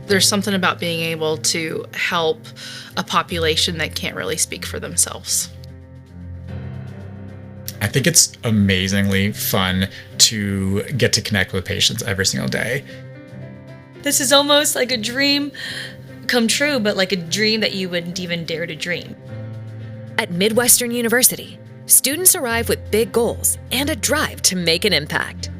There's something about being able to help a population that can't really speak for themselves. I think it's amazingly fun to get to connect with patients every single day. This is almost like a dream come true, but like a dream that you wouldn't even dare to dream. At Midwestern University, students arrive with big goals and a drive to make an impact.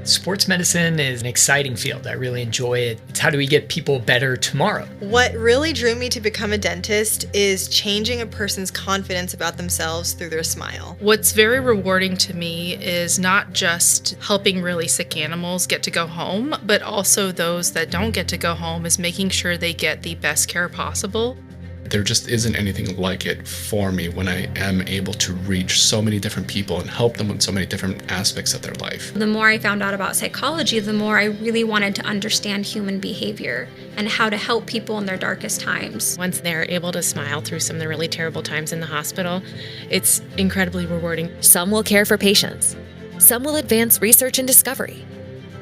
Sports medicine is an exciting field. I really enjoy it. It's how do we get people better tomorrow? What really drew me to become a dentist is changing a person's confidence about themselves through their smile. What's very rewarding to me is not just helping really sick animals get to go home, but also those that don't get to go home is making sure they get the best care possible. There just isn't anything like it for me when I am able to reach so many different people and help them with so many different aspects of their life. The more I found out about psychology, the more I really wanted to understand human behavior and how to help people in their darkest times. Once they're able to smile through some of the really terrible times in the hospital, it's incredibly rewarding. Some will care for patients. Some will advance research and discovery.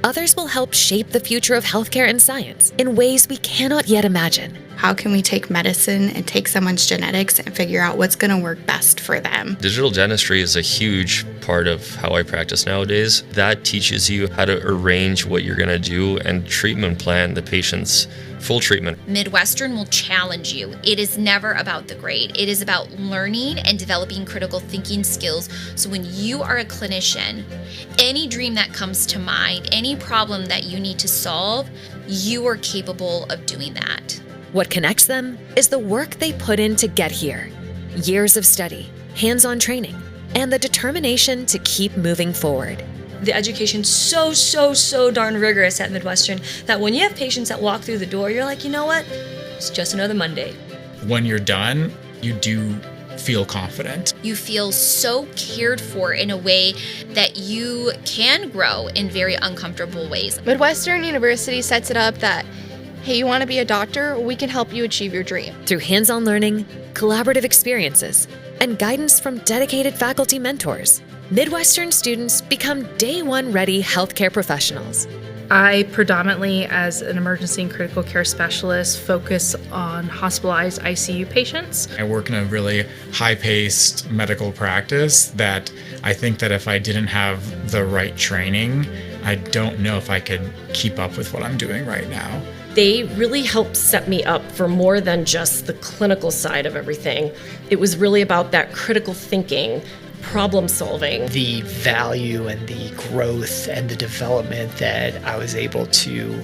Others will help shape the future of healthcare and science in ways we cannot yet imagine. How can we take medicine and take someone's genetics and figure out what's going to work best for them? Digital dentistry is a huge part of how I practice nowadays. That teaches you how to arrange what you're going to do and treatment plan the patient's full treatment. Midwestern will challenge you. It is never about the grade. It is about learning and developing critical thinking skills. So when you are a clinician, any dream that comes to mind, any problem that you need to solve, you are capable of doing that. What connects them is the work they put in to get here. Years of study, hands-on training, and the determination to keep moving forward. The education's so darn rigorous at Midwestern that when you have patients that walk through the door, you're like, you know what? It's just another Monday. When you're done, you do feel confident. You feel so cared for in a way that you can grow in very uncomfortable ways. Midwestern University sets it up that, hey, you want to be a doctor? We can help you achieve your dream. Through hands-on learning, collaborative experiences, and guidance from dedicated faculty mentors, Midwestern students become day one ready healthcare professionals. I predominantly, as an emergency and critical care specialist, focus on hospitalized ICU patients. I work in a really high-paced medical practice that I think that if I didn't have the right training, I don't know if I could keep up with what I'm doing right now. They really helped set me up for more than just the clinical side of everything. It was really about that critical thinking, problem solving. The value and the growth and the development that I was able to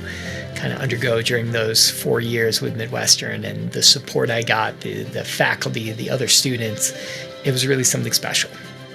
kind of undergo during those 4 years with Midwestern and the support I got, the faculty, the other students, it was really something special.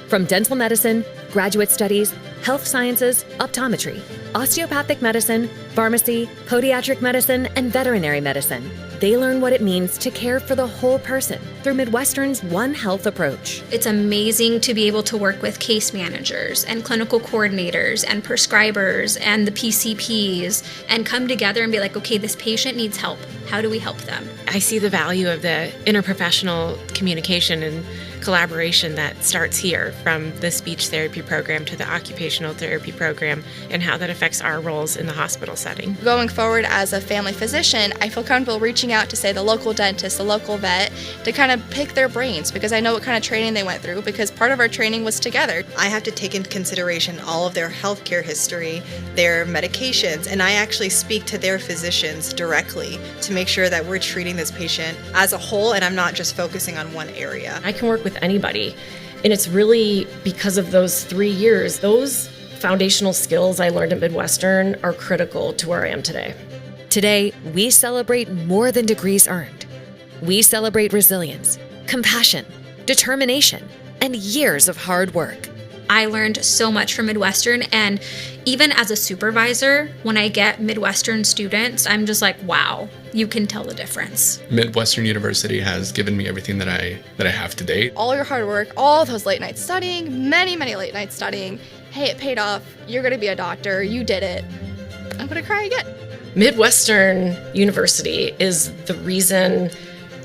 From dental medicine, graduate studies, health sciences, optometry, osteopathic medicine, pharmacy, podiatric medicine, and veterinary medicine, they learn what it means to care for the whole person through Midwestern's One Health approach. It's amazing to be able to work with case managers and clinical coordinators and prescribers and the PCPs and come together and be like, okay, this patient needs help. How do we help them? I see the value of the interprofessional communication and collaboration that starts here, from the speech therapy program to the occupational therapy program, and how that affects our roles in the hospital setting. Going forward as a family physician, I feel comfortable reaching out to, say, the local dentist, the local vet, to kind of pick their brains because I know what kind of training they went through because part of our training was together. I have to take into consideration all of their healthcare history, their medications, and I actually speak to their physicians directly to make sure that we're treating this patient as a whole and I'm not just focusing on one area. I can work with anybody, and it's really because of those 3 years. Those foundational skills I learned at Midwestern are critical to where I am today. Today, we celebrate more than degrees earned. We celebrate resilience, compassion, determination, and years of hard work. I learned so much from Midwestern, and even as a supervisor, when I get Midwestern students, I'm just like, wow, you can tell the difference. Midwestern University has given me everything that I have to date. All your hard work, all those late nights studying, many late nights studying, hey, it paid off, you're gonna be a doctor, you did it. I'm gonna cry again. Midwestern University is the reason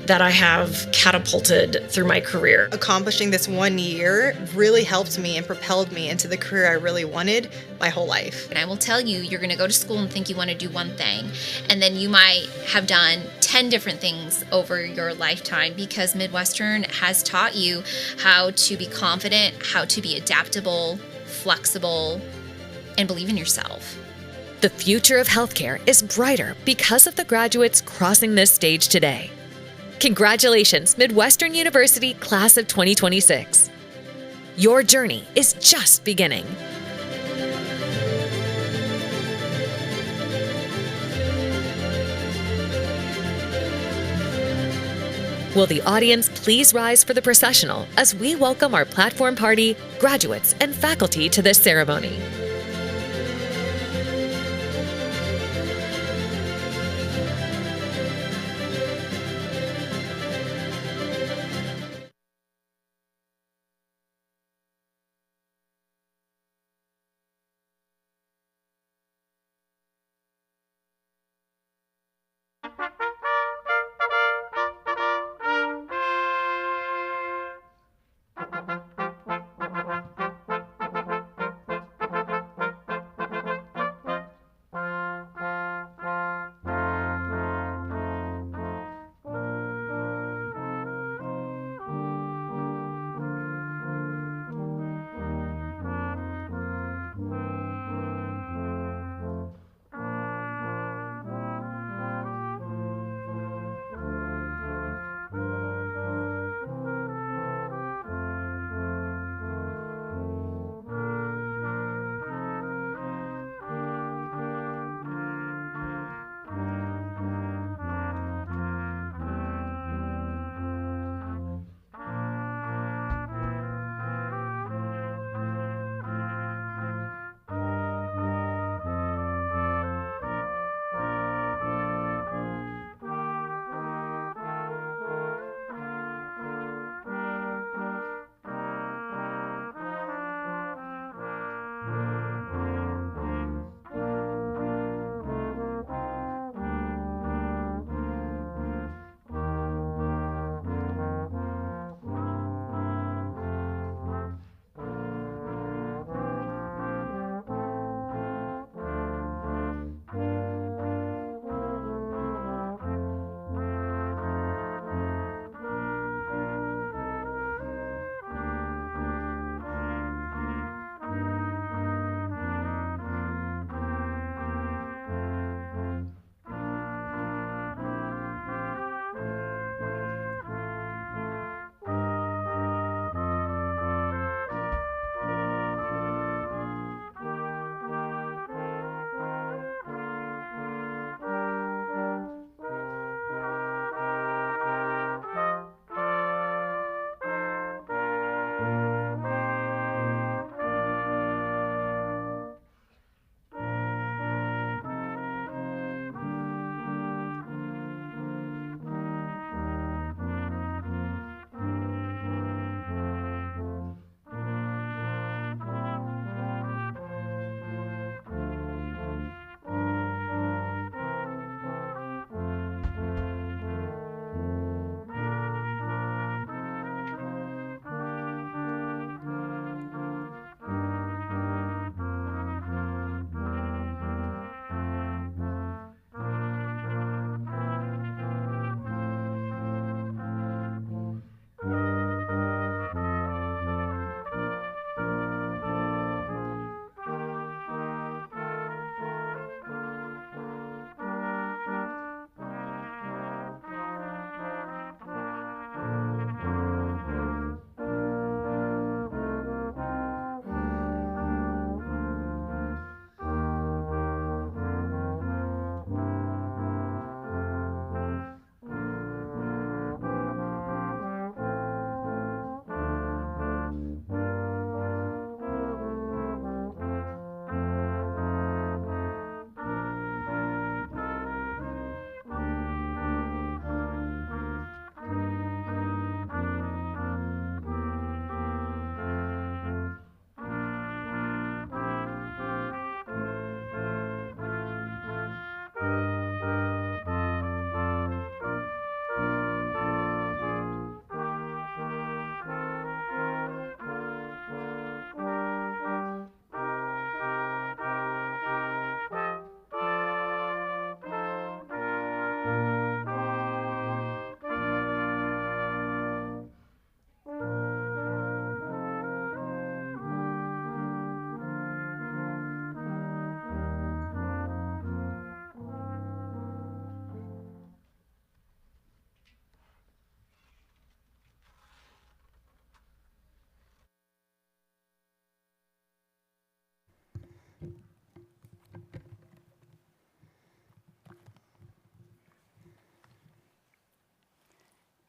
that I have catapulted through my career. Accomplishing this 1 year really helped me and propelled me into the career I really wanted my whole life. And I will tell you, you're going to go to school and think you want to do one thing, and then you might have done 10 different things over your lifetime, because Midwestern has taught you how to be confident, how to be adaptable, flexible, and believe in yourself. The future of healthcare is brighter because of the graduates crossing this stage today. Congratulations, Midwestern University Class of 2026. Your journey is just beginning. Will the audience please rise for the processional as we welcome our platform party, graduates, and faculty to this ceremony.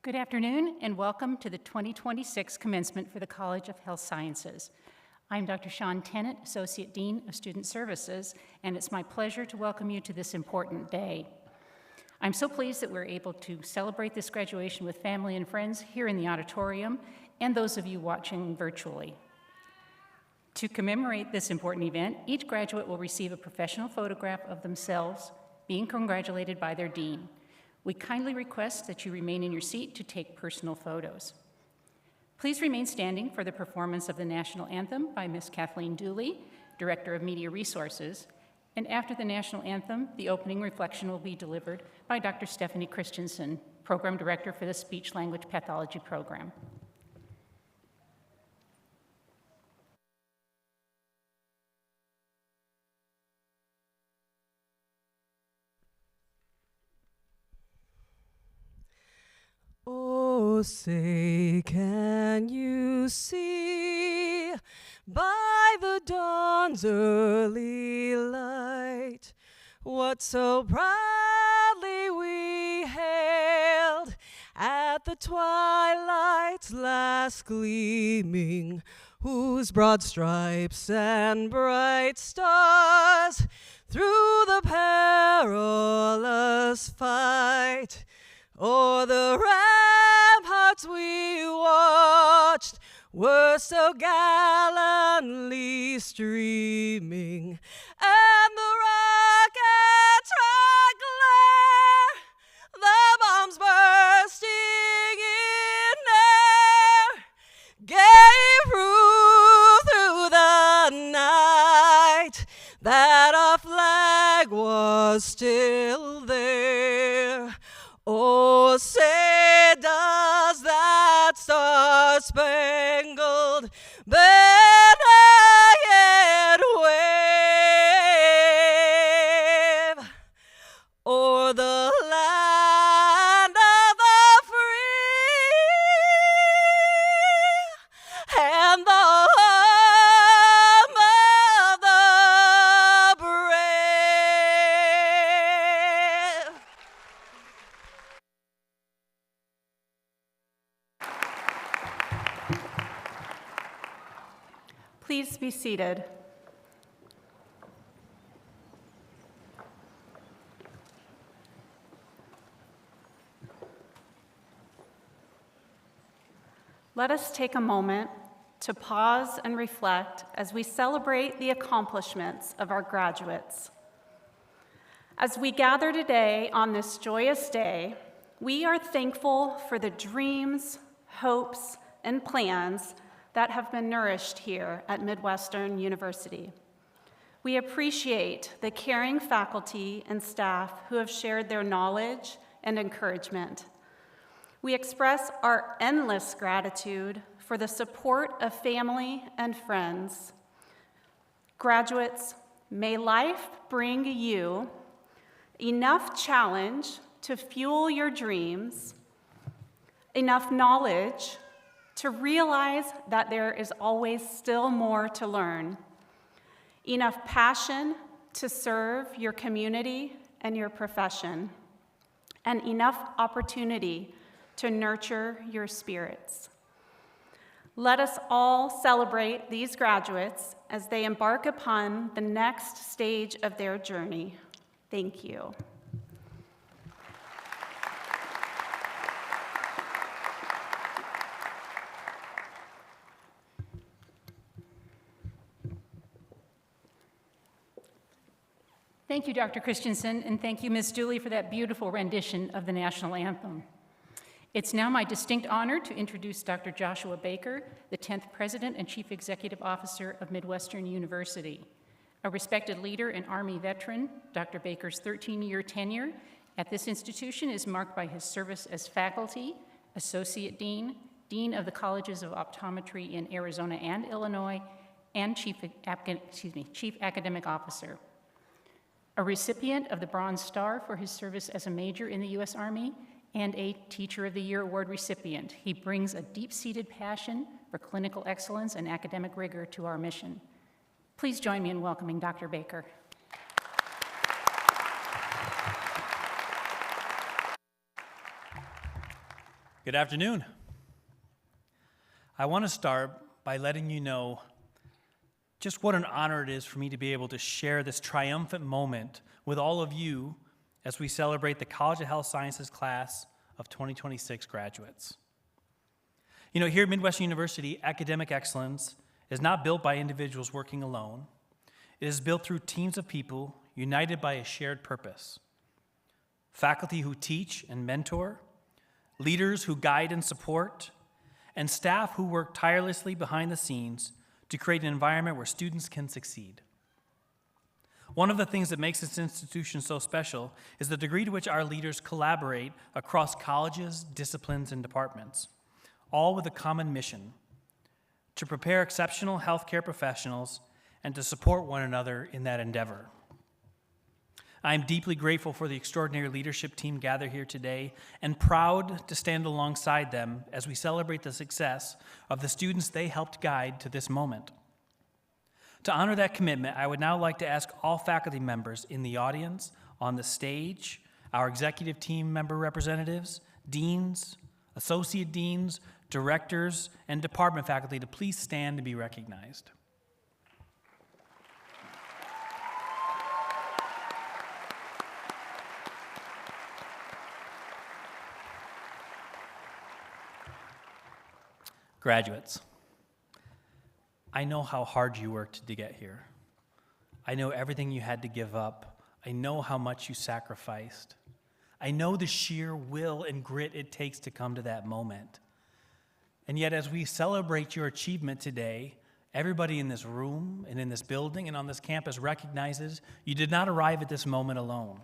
Good afternoon and welcome to the 2026 commencement for the College of Health Sciences. I'm Dr. Sean Tennant, Associate Dean of Student Services, and it's my pleasure to welcome you to this important day. I'm so pleased that we're able to celebrate this graduation with family and friends here in the auditorium and those of you watching virtually. To commemorate this important event, each graduate will receive a professional photograph of themselves being congratulated by their dean. We kindly request that you remain in your seat to take personal photos. Please remain standing for the performance of the National Anthem by Ms. Kathleen Dooley, Director of Media Resources. And after the National Anthem, the opening reflection will be delivered by Dr. Stephanie Christensen, Program Director for the Speech Language Pathology Program. Oh, say, can you see by the dawn's early light what so proudly we hailed at the twilight's last gleaming, whose broad stripes and bright stars through the perilous fight o'er the ramparts we watched were so gallantly streaming, and the rockets' red glare, the bombs bursting in air, gave proof through the night that our flag was still there. Oh, say, does that star-spangled banner yet wave o'er the land of the free and the home of the brave? Please be seated. Let us take a moment to pause and reflect as we celebrate the accomplishments of our graduates. As we gather today on this joyous day, we are thankful for the dreams, hopes, and plans that have been nourished here at Midwestern University. We appreciate the caring faculty and staff who have shared their knowledge and encouragement. We express our endless gratitude for the support of family and friends. Graduates, may life bring you enough challenge to fuel your dreams, enough knowledge to realize that there is always still more to learn, enough passion to serve your community and your profession, and enough opportunity to nurture your spirits. Let us all celebrate these graduates as they embark upon the next stage of their journey. Thank you. Thank you, Dr. Christensen, and thank you, Ms. Dooley, for that beautiful rendition of the national anthem. It's now my distinct honor to introduce Dr. Joshua Baker, the 10th President and Chief Executive Officer of Midwestern University. A respected leader and Army veteran, Dr. Baker's 13-year tenure at this institution is marked by his service as faculty, Associate Dean, Dean of the Colleges of Optometry in Arizona and Illinois, and Chief Academic Officer. A recipient of the Bronze Star for his service as a major in the U.S. Army, and a Teacher of the Year award recipient. He brings a deep-seated passion for clinical excellence and academic rigor to our mission. Please join me in welcoming Dr. Baker. Good afternoon. I want to start by letting you know just what an honor it is for me to be able to share this triumphant moment with all of you as we celebrate the College of Health Sciences class of 2026 graduates. You know, here at Midwestern University, academic excellence is not built by individuals working alone. It is built through teams of people united by a shared purpose. Faculty who teach and mentor, leaders who guide and support, and staff who work tirelessly behind the scenes to create an environment where students can succeed. One of the things that makes this institution so special is the degree to which our leaders collaborate across colleges, disciplines, and departments, all with a common mission: to prepare exceptional healthcare professionals and to support one another in that endeavor. I am deeply grateful for the extraordinary leadership team gathered here today and proud to stand alongside them as we celebrate the success of the students they helped guide to this moment. To honor that commitment, I would now like to ask all faculty members in the audience, on the stage, our executive team member representatives, deans, associate deans, directors, and department faculty to please stand and be recognized. Graduates, I know how hard you worked to get here. I know everything you had to give up. I know how much you sacrificed. I know the sheer will and grit it takes to come to that moment. And yet, as we celebrate your achievement today, everybody in this room and in this building and on this campus recognizes you did not arrive at this moment alone.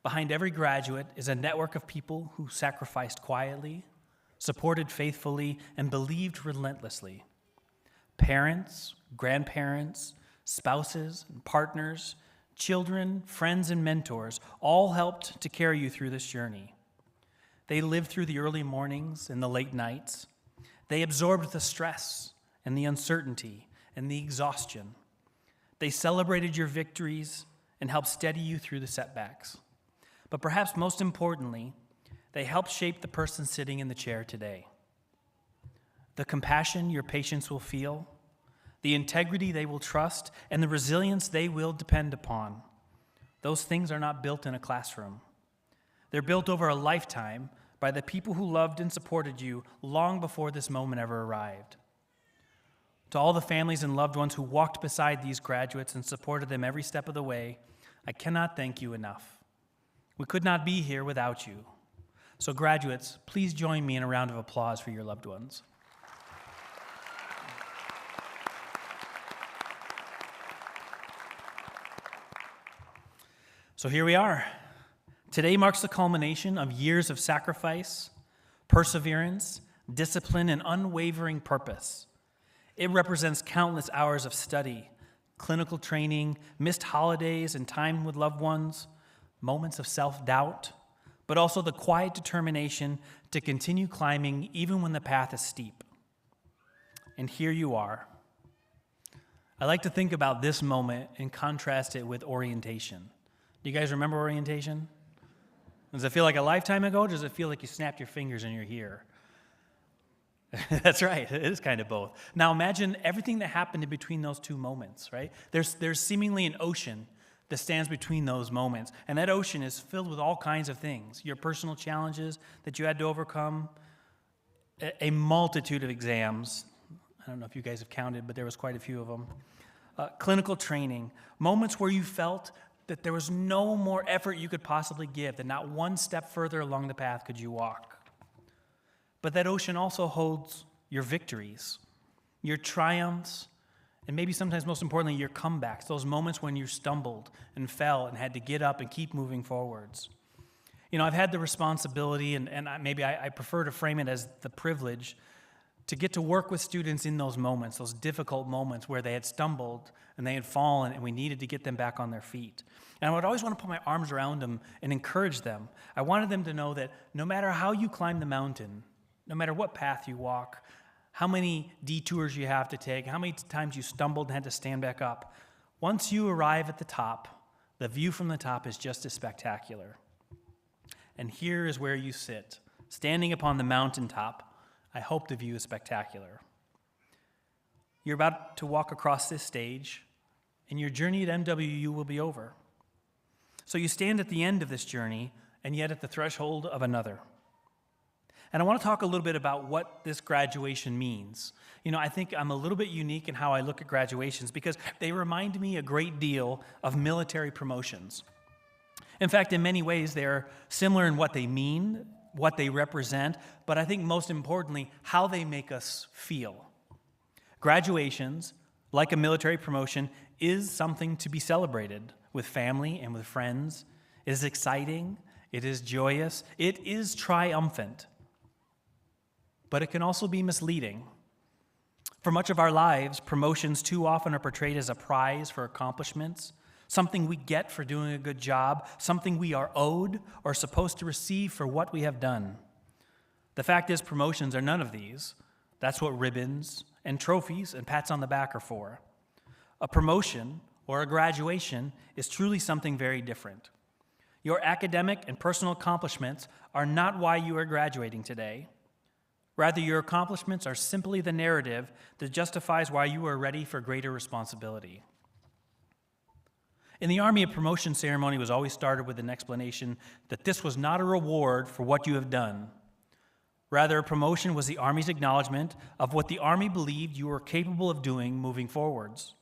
Behind every graduate is a network of people who sacrificed quietly, supported faithfully, and believed relentlessly. Parents, grandparents, spouses, and partners, children, friends, and mentors all helped to carry you through this journey. They lived through the early mornings and the late nights. They absorbed the stress and the uncertainty and the exhaustion. They celebrated your victories and helped steady you through the setbacks. But perhaps most importantly, they help shape the person sitting in the chair today. The compassion your patients will feel, the integrity they will trust, and the resilience they will depend upon. Those things are not built in a classroom. They're built over a lifetime by the people who loved and supported you long before this moment ever arrived. To all the families and loved ones who walked beside these graduates and supported them every step of the way, I cannot thank you enough. We could not be here without you. So graduates, please join me in a round of applause for your loved ones. So here we are. Today marks the culmination of years of sacrifice, perseverance, discipline, and unwavering purpose. It represents countless hours of study, clinical training, missed holidays and time with loved ones, moments of self-doubt, but also the quiet determination to continue climbing even when the path is steep. And here you are. I like to think about this moment and contrast it with orientation. Do you guys remember orientation? Does it feel like a lifetime ago, or does it feel like you snapped your fingers and you're here? That's right, it is kind of both. Now imagine everything that happened in between those two moments, right? There's seemingly an ocean that stands between those moments. And that ocean is filled with all kinds of things. Your personal challenges that you had to overcome, a multitude of exams. I don't know if you guys have counted, but there was quite a few of them. Clinical training, moments where you felt that there was no more effort you could possibly give, that not one step further along the path could you walk. But that ocean also holds your victories, your triumphs, and maybe sometimes most importantly, your comebacks, those moments when you stumbled and fell and had to get up and keep moving forwards. You know, I've had the responsibility, and maybe I prefer to frame it as the privilege, to get to work with students in those moments, those difficult moments where they had stumbled and they had fallen and we needed to get them back on their feet. And I would always want to put my arms around them and encourage them. I wanted them to know that no matter how you climb the mountain, no matter what path you walk, how many detours you have to take, how many times you stumbled and had to stand back up, once you arrive at the top, the view from the top is just as spectacular. And here is where you sit, standing upon the mountaintop. I hope the view is spectacular. You're about to walk across this stage, and your journey at MWU will be over. So you stand at the end of this journey, and yet at the threshold of another. And I want to talk a little bit about what this graduation means. I think I'm a little bit unique in how I look at graduations because they remind me a great deal of military promotions. In fact, in many ways, they're similar in what they mean, what they represent, but I think most importantly, how they make us feel. Graduations, like a military promotion, is something to be celebrated with family and with friends. It is exciting, it is joyous, it is triumphant. But it can also be misleading. For much of our lives, promotions too often are portrayed as a prize for accomplishments, something we get for doing a good job, something we are owed or supposed to receive for what we have done. The fact is, promotions are none of these. That's what ribbons and trophies and pats on the back are for. A promotion or a graduation is truly something very different. Your academic and personal accomplishments are not why you are graduating today. Rather, your accomplishments are simply the narrative that justifies why you are ready for greater responsibility. In the Army, a promotion ceremony was always started with an explanation that this was not a reward for what you have done. Rather, a promotion was the Army's acknowledgement of what the Army believed you were capable of doing moving forwards.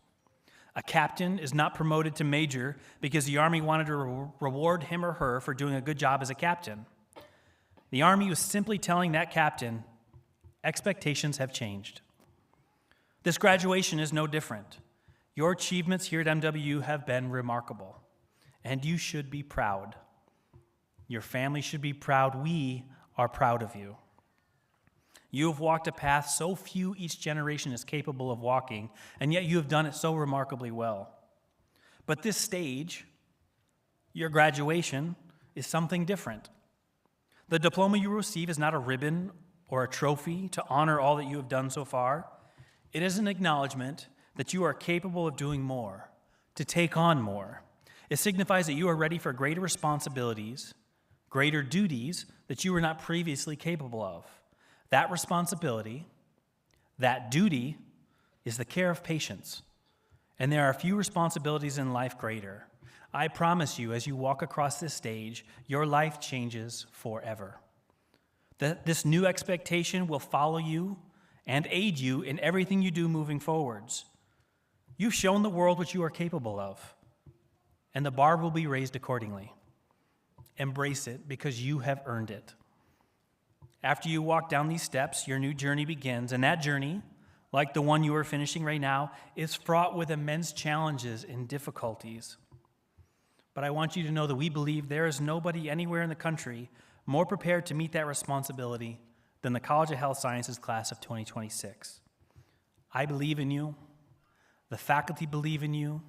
A captain is not promoted to major because the Army wanted to reward him or her for doing a good job as a captain. The Army was simply telling that captain, expectations have changed. This graduation is no different. Your achievements here at MWU have been remarkable, and you should be proud. Your family should be proud. We are proud of you. You have walked a path so few each generation is capable of walking, and yet you have done it so remarkably well. But this stage, your graduation, is something different. The diploma you receive is not a ribbon or a trophy to honor all that you have done so far. It is an acknowledgement that you are capable of doing more, to take on more. It signifies that you are ready for greater responsibilities, greater duties that you were not previously capable of. That responsibility, that duty, is the care of patients. And there are few responsibilities in life greater. I promise you, as you walk across this stage, your life changes forever. This new expectation will follow you and aid you in everything you do moving forwards. You've shown the world what you are capable of, and the bar will be raised accordingly. Embrace it because you have earned it. After you walk down these steps, your new journey begins, and that journey, like the one you are finishing right now, is fraught with immense challenges and difficulties. But I want you to know that we believe there is nobody anywhere in the country more prepared to meet that responsibility than the College of Health Sciences class of 2026. I believe in you. The faculty believe in you.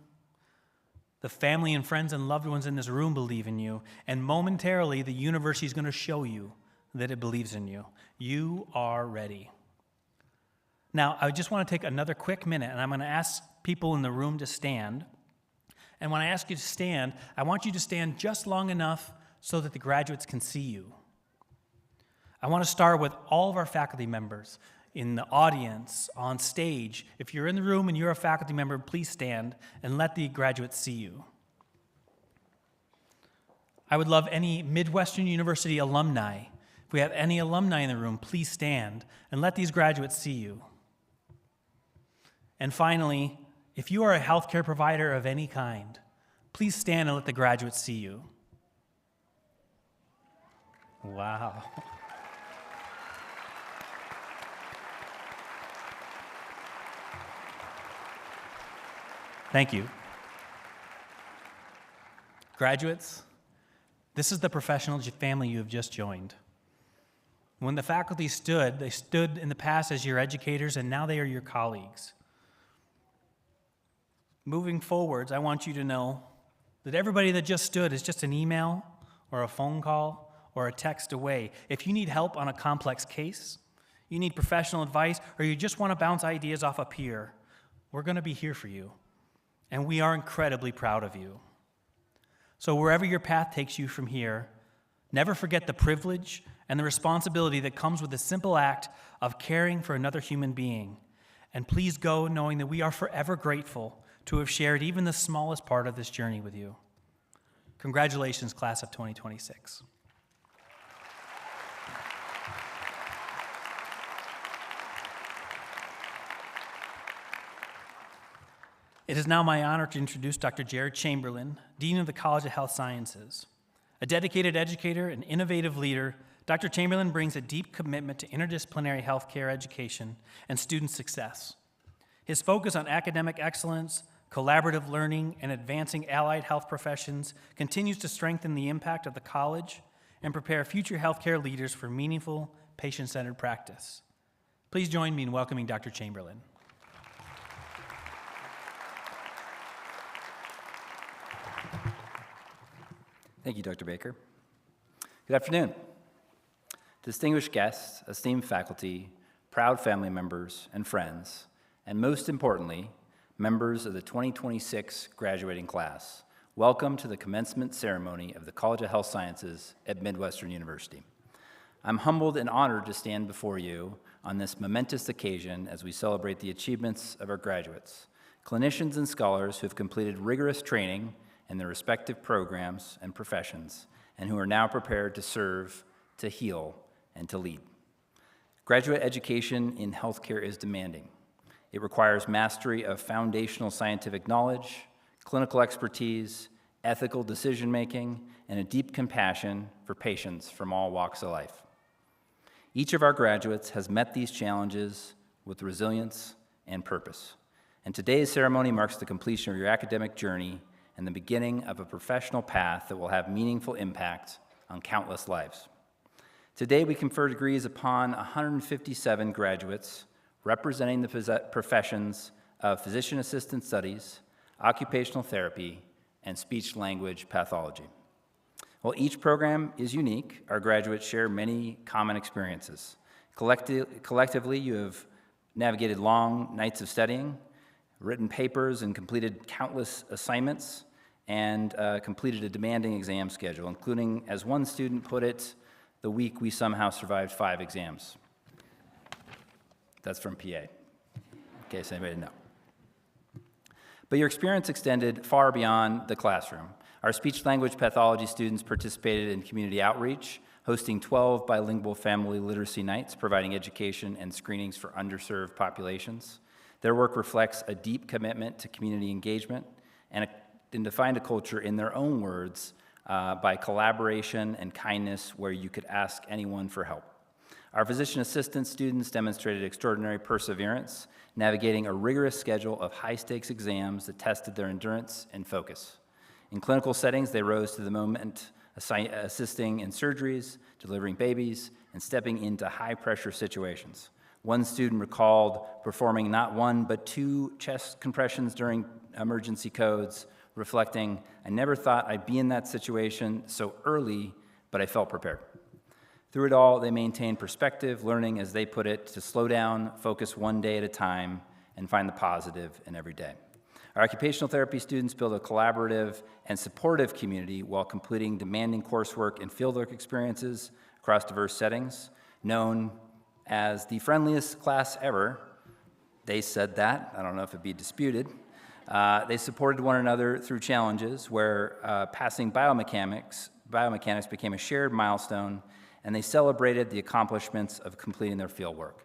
The family and friends and loved ones in this room believe in you. And momentarily, the university is going to show you that it believes in you. You are ready. Now, I just want to take another quick minute, and I'm going to ask people in the room to stand. And when I ask you to stand, I want you to stand just long enough so that the graduates can see you. I want to start with all of our faculty members in the audience, on stage. If you're in the room and you're a faculty member, please stand and let the graduates see you. I would love any Midwestern University alumni. If we have any alumni in the room, please stand and let these graduates see you. And finally, if you are a healthcare provider of any kind, please stand and let the graduates see you. Wow. Thank you. Graduates, this is the professional family you have just joined. When the faculty stood, they stood in the past as your educators, and now they are your colleagues. Moving forwards, I want you to know that everybody that just stood is just an email or a phone call or a text away. If you need help on a complex case, you need professional advice, or you just want to bounce ideas off a peer, we're going to be here for you. And we are incredibly proud of you. So wherever your path takes you from here, never forget the privilege and the responsibility that comes with the simple act of caring for another human being. And please go knowing that we are forever grateful to have shared even the smallest part of this journey with you. Congratulations, class of 2026. It is now my honor to introduce Dr. Jared Chamberlain, Dean of the College of Health Sciences. A dedicated educator and innovative leader, Dr. Chamberlain brings a deep commitment to interdisciplinary healthcare education and student success. His focus on academic excellence, collaborative learning, and advancing allied health professions continues to strengthen the impact of the college and prepare future healthcare leaders for meaningful, patient-centered practice. Please join me in welcoming Dr. Chamberlain. Thank you, Dr. Baker. Good afternoon. Distinguished guests, esteemed faculty, proud family members and friends, and most importantly, members of the 2026 graduating class, welcome to the commencement ceremony of the College of Health Sciences at Midwestern University. I'm humbled and honored to stand before you on this momentous occasion as we celebrate the achievements of our graduates, clinicians and scholars who have completed rigorous training in their respective programs and professions, and who are now prepared to serve, to heal, and to lead. Graduate education in healthcare is demanding. It requires mastery of foundational scientific knowledge, clinical expertise, ethical decision-making, and a deep compassion for patients from all walks of life. Each of our graduates has met these challenges with resilience and purpose. And today's ceremony marks the completion of your academic journey and the beginning of a professional path that will have meaningful impact on countless lives. Today, we confer degrees upon 157 graduates representing the professions of physician assistant studies, occupational therapy, and speech-language pathology. While each program is unique, our graduates share many common experiences. Collectively, you have navigated long nights of studying, written papers, and completed countless assignments, and completed a demanding exam schedule, including, as one student put it, the week we somehow survived 5 exams. That's from PA, in case anybody didn't know. But your experience extended far beyond the classroom. Our speech-language pathology students participated in community outreach, hosting 12 bilingual family literacy nights, providing education and screenings for underserved populations. Their work reflects a deep commitment to community engagement and defined a culture, in their own words, by collaboration and kindness where you could ask anyone for help. Our physician assistant students demonstrated extraordinary perseverance, navigating a rigorous schedule of high-stakes exams that tested their endurance and focus. In clinical settings, they rose to the moment, assisting in surgeries, delivering babies, and stepping into high-pressure situations. One student recalled performing not 1 but 2 chest compressions during emergency codes, reflecting, "I never thought I'd be in that situation so early, but I felt prepared." Through it all, they maintained perspective, learning, as they put it, to slow down, focus one day at a time, and find the positive in every day. Our occupational therapy students build a collaborative and supportive community while completing demanding coursework and fieldwork experiences across diverse settings. Known as the friendliest class ever, they said that. I don't know if it'd be disputed. They supported one another through challenges where passing biomechanics became a shared milestone, and they celebrated the accomplishments of completing their fieldwork.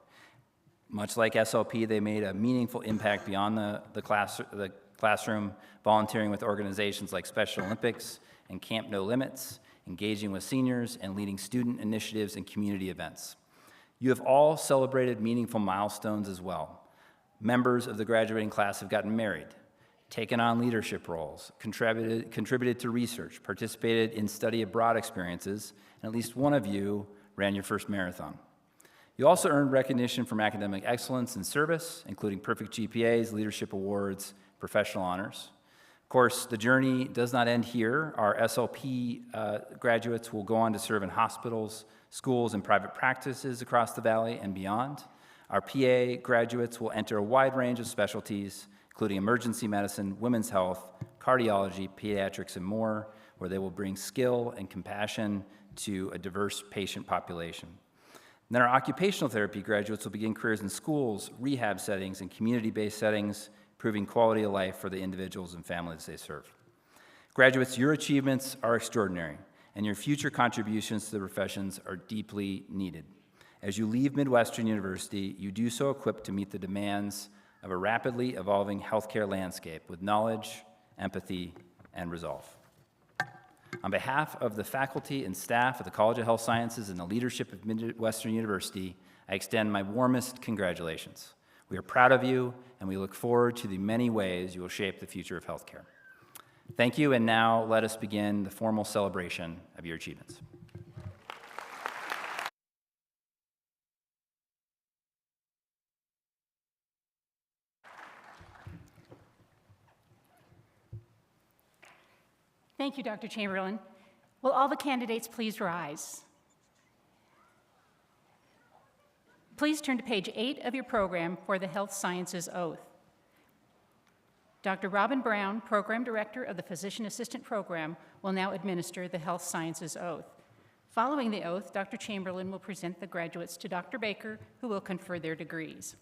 Much like SLP, they made a meaningful impact beyond the classroom, volunteering with organizations like Special Olympics and Camp No Limits, engaging with seniors, and leading student initiatives and community events. You have all celebrated meaningful milestones as well. Members of the graduating class have gotten married, taken on leadership roles, contributed to research, participated in study abroad experiences, and at least one of you ran your first marathon. You also earned recognition from academic excellence and service, including perfect GPAs, leadership awards, professional honors. Of course, the journey does not end here. Our SLP graduates will go on to serve in hospitals, schools, and private practices across the valley and beyond. Our PA graduates will enter a wide range of specialties, including emergency medicine, women's health, cardiology, pediatrics, and more, where they will bring skill and compassion to a diverse patient population. And then our occupational therapy graduates will begin careers in schools, rehab settings, and community-based settings, improving quality of life for the individuals and families they serve. Graduates, your achievements are extraordinary, and your future contributions to the professions are deeply needed. As you leave Midwestern University, you do so equipped to meet the demands of a rapidly evolving healthcare landscape with knowledge, empathy, and resolve. On behalf of the faculty and staff of the College of Health Sciences and the leadership of Midwestern University, I extend my warmest congratulations. We are proud of you, and we look forward to the many ways you will shape the future of healthcare. Thank you, and now let us begin the formal celebration of your achievements. Thank you, Dr. Chamberlain. Will all the candidates please rise? Please turn to page 8 of your program for the Health Sciences Oath. Dr. Robin Brown, Program Director of the Physician Assistant Program, will now administer the Health Sciences Oath. Following the oath, Dr. Chamberlain will present the graduates to Dr. Baker, who will confer their degrees.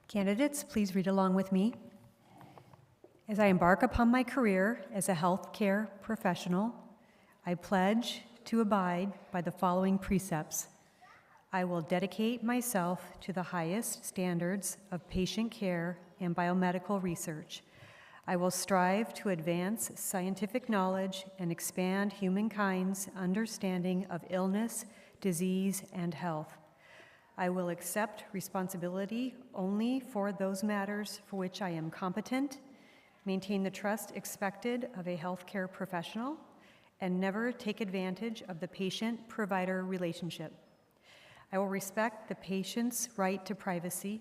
Candidates, please read along with me. As I embark upon my career as a healthcare professional, I pledge to abide by the following precepts. I will dedicate myself to the highest standards of patient care and biomedical research. I will strive to advance scientific knowledge and expand humankind's understanding of illness, disease, and health. I will accept responsibility only for those matters for which I am competent, maintain the trust expected of a healthcare professional, and never take advantage of the patient-provider relationship. I will respect the patient's right to privacy.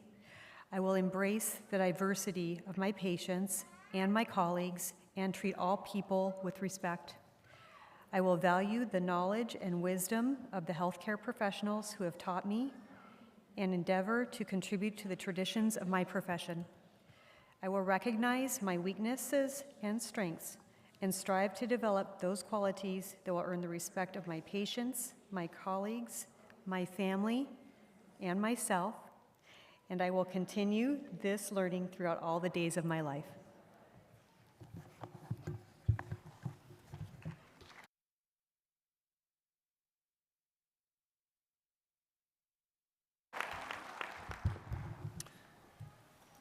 I will embrace the diversity of my patients and my colleagues and treat all people with respect. I will value the knowledge and wisdom of the healthcare professionals who have taught me and endeavor to contribute to the traditions of my profession. I will recognize my weaknesses and strengths and strive to develop those qualities that will earn the respect of my patients, my colleagues, my family, and myself, and I will continue this learning throughout all the days of my life.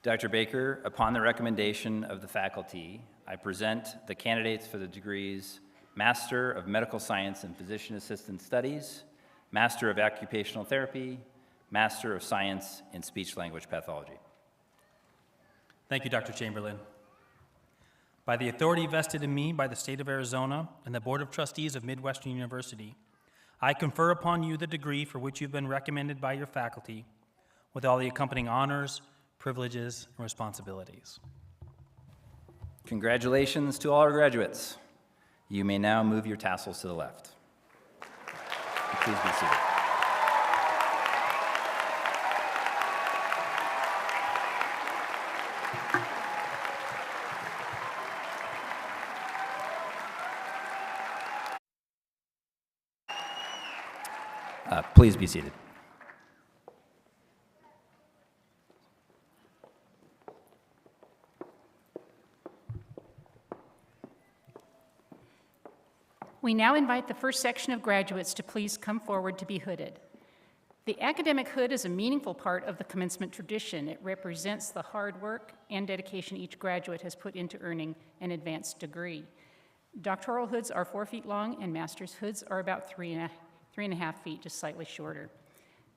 Dr. Baker, upon the recommendation of the faculty, I present the candidates for the degrees Master of Medical Science and Physician Assistant Studies, Master of Occupational Therapy, Master of Science in Speech-Language Pathology. Thank you, Dr. Chamberlain. By the authority vested in me by the state of Arizona and the Board of Trustees of Midwestern University, I confer upon you the degree for which you've been recommended by your faculty, with all the accompanying honors, privileges, and responsibilities. Congratulations to all our graduates. You may now move your tassels to the left. Please be seated. Please be seated. We now invite the first section of graduates to please come forward to be hooded. The academic hood is a meaningful part of the commencement tradition. It represents the hard work and dedication each graduate has put into earning an advanced degree. Doctoral hoods are 4 feet long, and master's hoods are about 3.5 feet, just slightly shorter.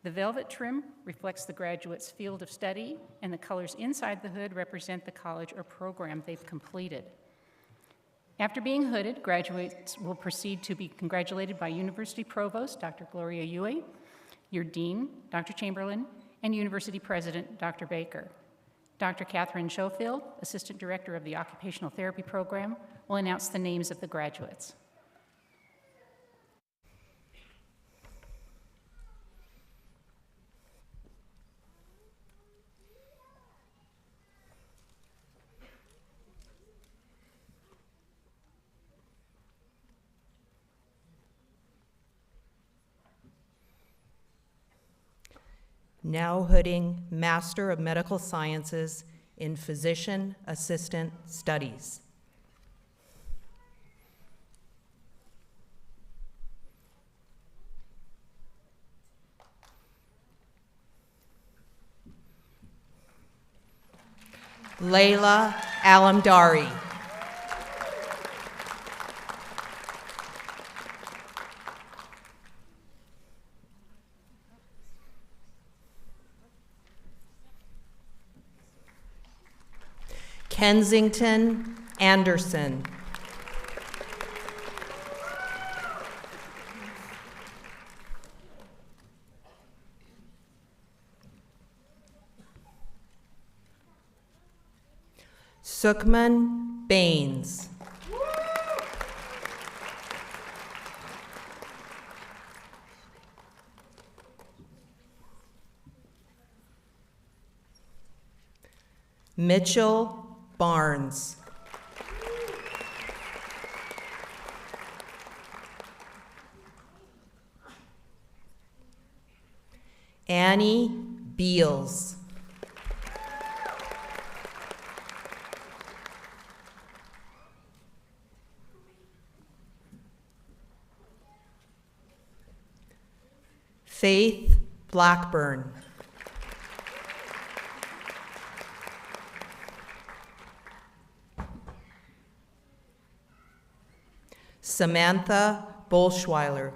The velvet trim reflects the graduate's field of study, and the colors inside the hood represent the college or program they've completed. After being hooded, graduates will proceed to be congratulated by University Provost, Dr. Gloria Yue, your Dean, Dr. Chamberlain, and University President, Dr. Baker. Dr. Catherine Schofield, Assistant Director of the Occupational Therapy Program, will announce the names of the graduates. now hooding Master of Medical Sciences in Physician Assistant Studies. Layla Alamdari. Kensington Anderson. Sukhman Baines. Mitchell Barnes. Annie Beals. Faith Blackburn. Samantha Bolschweiler.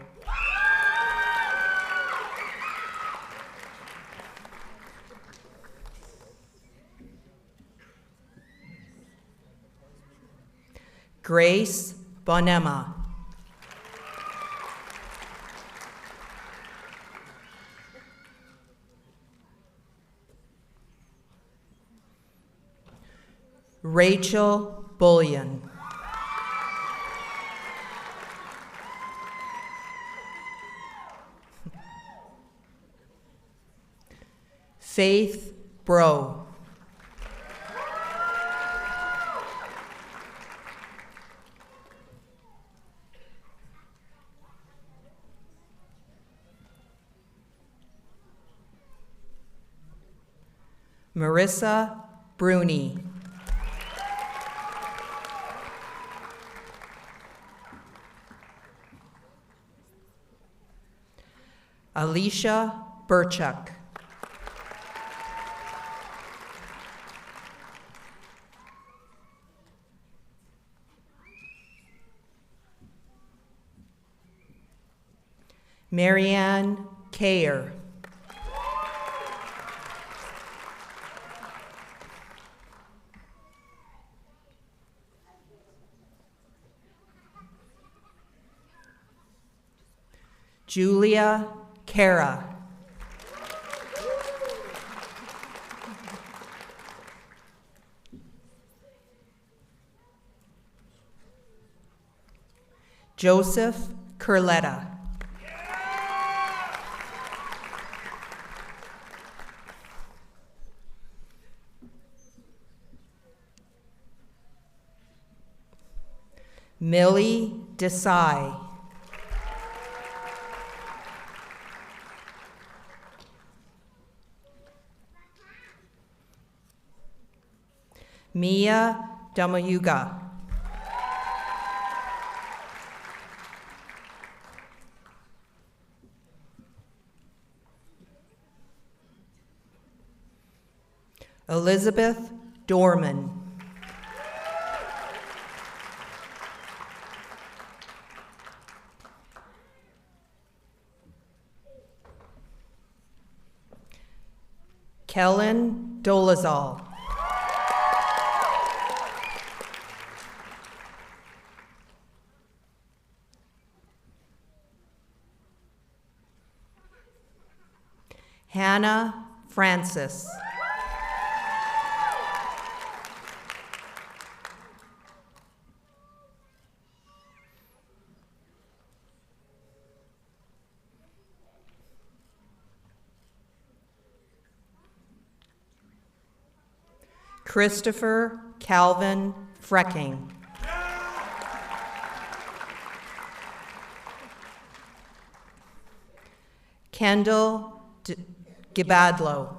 Grace Bonema. Rachel Bullion. Faith Bro. Marissa Bruni. Alicia Burchuk. Marianne Kayer. Julia Cara. Joseph Curletta. Millie Desai. Mia Damayuga. Elizabeth Dorman. Kellen Dolezal. Hannah Francis. Christopher Calvin Frecking. Kendall Gibadlo.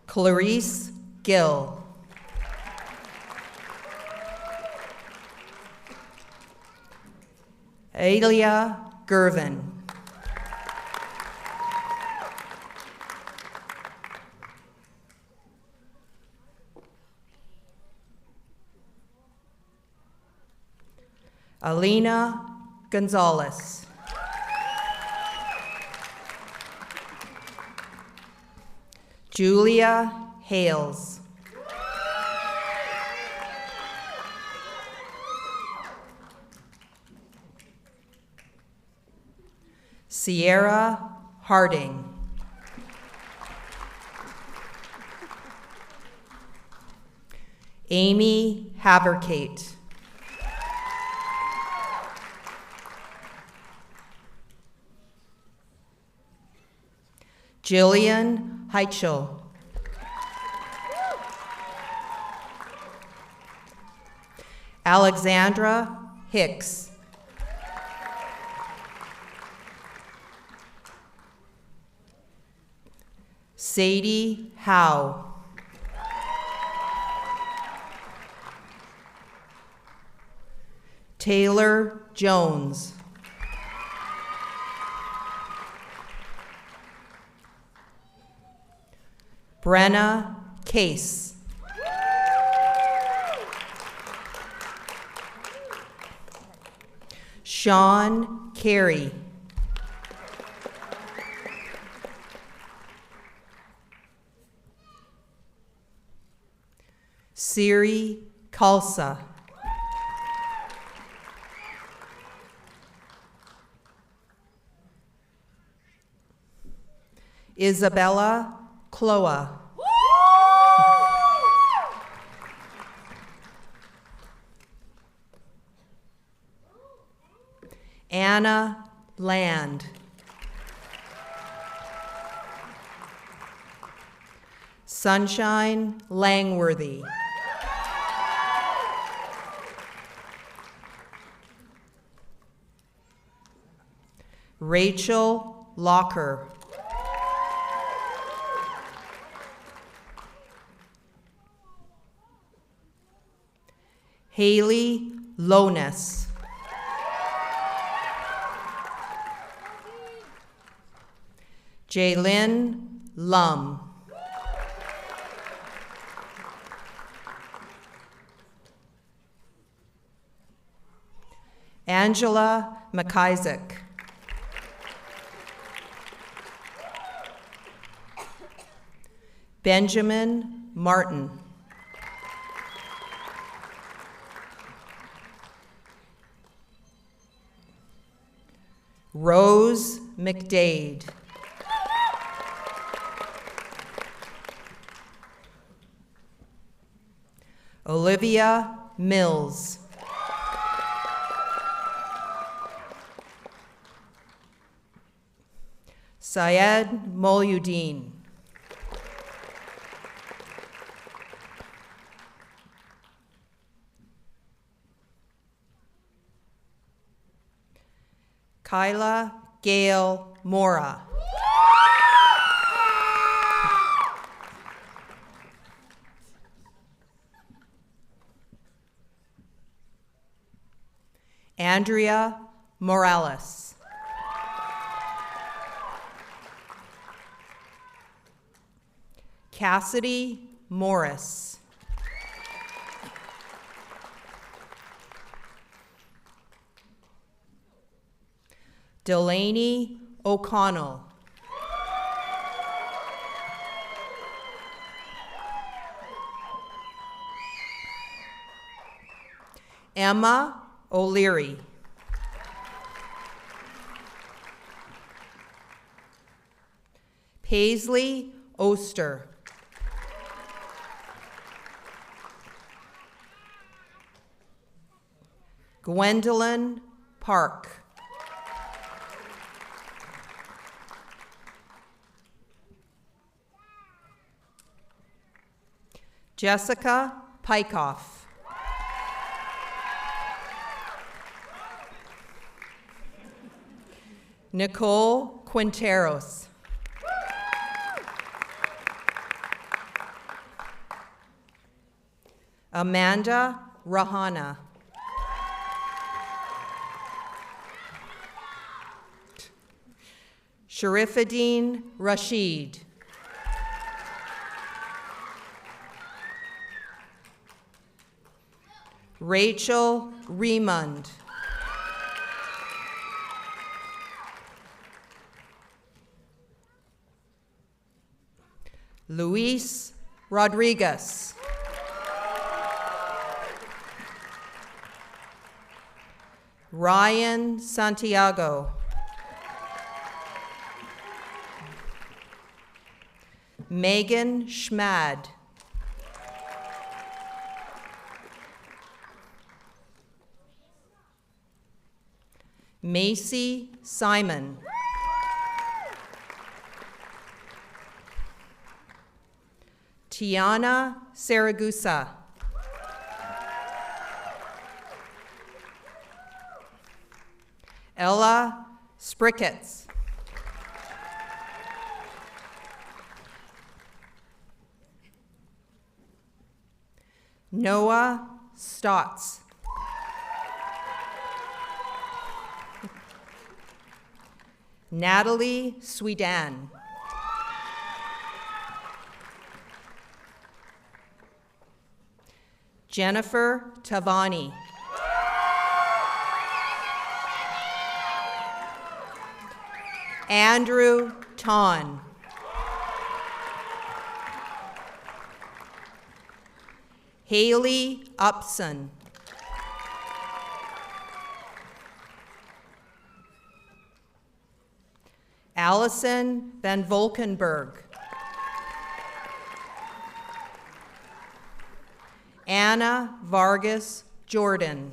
Clarice Gill. Alia Gervin. Alina Gonzalez. Julia Hales. Sierra Harding. Amy Haverkate. Jillian Heichel. Alexandra Hicks. Sadie Howe. Taylor Jones. Brenna Case. Sean Carey. Siri Kalsa. Isabella Cloa. Anna Land. Sunshine Langworthy. Rachel Locker. Haley Lowness. Jaylyn Lum. Angela McIsaac. Benjamin Martin. Rose McDade. Olivia Mills. Syed Moluddin. Kyla Gail Mora. Andrea Morales. Cassidy Morris. Delaney O'Connell. Emma O'Leary. Paisley Oster. Gwendolyn Park. Jessica Pykoff. Nicole Quinteros. Amanda Rahana. Sharifuddin Rashid. Rachel Remund. Luis Rodriguez. Ryan Santiago. Megan Schmad. Macy Simon. Tiana Saragusa. Ella Sprickets. Noah Stotts. Natalie Swedan. Jennifer Tavani. Andrew Ton. Haley Upson. Allison Van Volkenberg. Anna Vargas Jordan.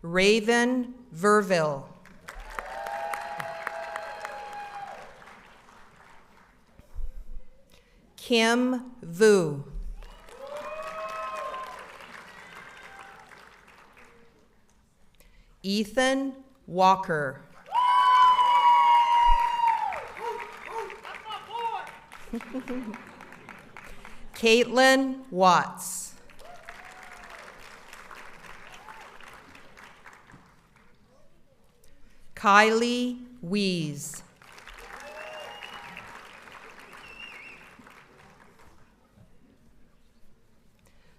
Raven Verville. Kim Vu. Ethan Walker. Caitlin Watts. Kylie Wees.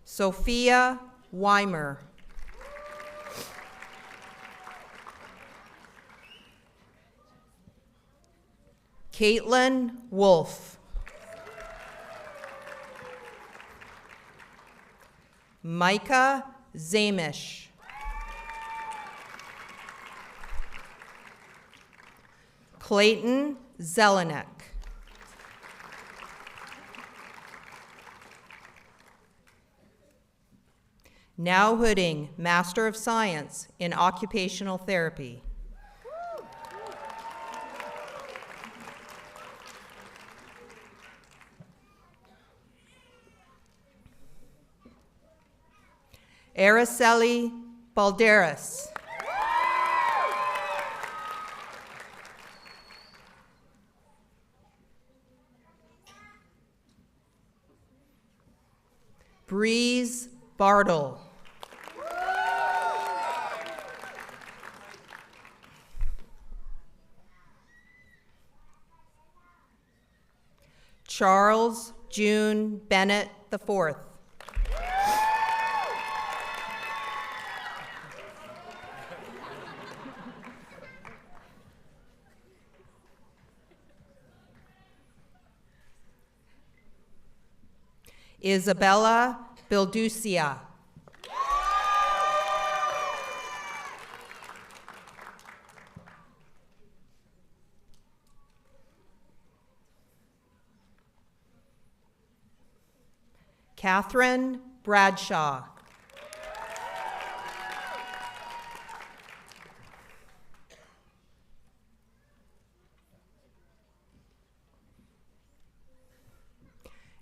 Sophia Weimer. Caitlin Wolf. Micah Zamish. Clayton Zelenek. Now Hooding, Master of Science in Occupational Therapy. Araceli Balderas. Breeze Bartle. Charles June Bennett IV. Isabella Bilducia. Catherine Bradshaw.